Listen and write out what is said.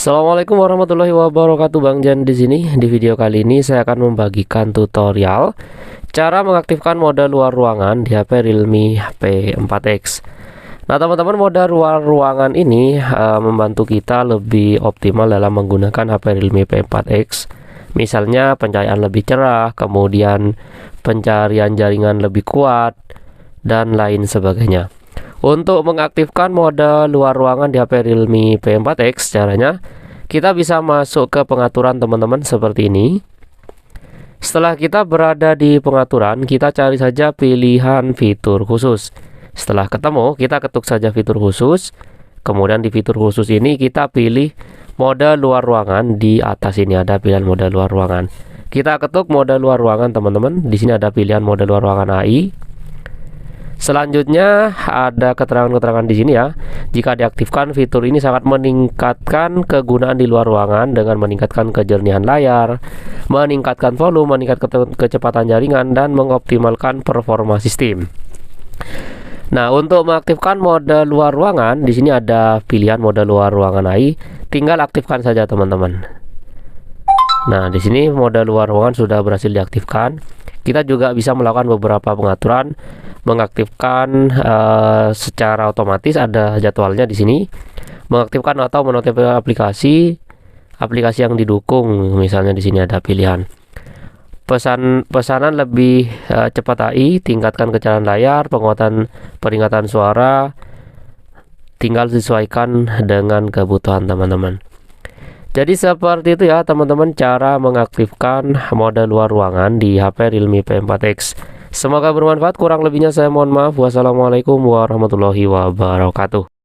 Assalamualaikum warahmatullahi wabarakatuh. Bang Jan di sini. Di video kali ini saya akan membagikan tutorial cara mengaktifkan mode luar ruangan di HP Realme P4X. Nah, teman-teman, mode luar ruangan ini membantu kita lebih optimal dalam menggunakan HP Realme P4X. Misalnya pencahayaan lebih cerah, kemudian pencarian jaringan lebih kuat, dan lain sebagainya. Untuk mengaktifkan mode luar ruangan di HP Realme P4X, caranya kita bisa masuk ke pengaturan teman-teman seperti ini. Setelah kita berada di pengaturan, kita cari saja pilihan fitur khusus. Setelah ketemu, kita ketuk saja fitur khusus. Kemudian di fitur khusus ini kita pilih mode luar ruangan. Di atas ini ada pilihan mode luar ruangan. Kita ketuk mode luar ruangan teman-teman. Di sini ada pilihan mode luar ruangan AI. Selanjutnya ada keterangan-keterangan di sini ya. Jika diaktifkan, fitur ini sangat meningkatkan kegunaan di luar ruangan dengan meningkatkan kejernihan layar, meningkatkan volume, meningkatkan kecepatan jaringan, dan mengoptimalkan performa sistem. Nah, untuk mengaktifkan mode luar ruangan, di sini ada pilihan mode luar ruangan AI. Tinggal aktifkan saja teman-teman. Nah, di sini mode luar ruangan sudah berhasil diaktifkan. Kita juga bisa melakukan beberapa pengaturan, mengaktifkan secara otomatis, ada jadwalnya di sini. Mengaktifkan atau menotifikasi aplikasi yang didukung, misalnya di sini ada pilihan pesanan lebih cepat AI, tingkatkan kecerahan layar, penguatan peringatan suara. Tinggal sesuaikan dengan kebutuhan teman-teman. Jadi seperti itu ya teman-teman, cara mengaktifkan mode luar ruangan di HP Realme P4X. Semoga bermanfaat, kurang lebihnya saya mohon maaf. Wassalamualaikum warahmatullahi wabarakatuh.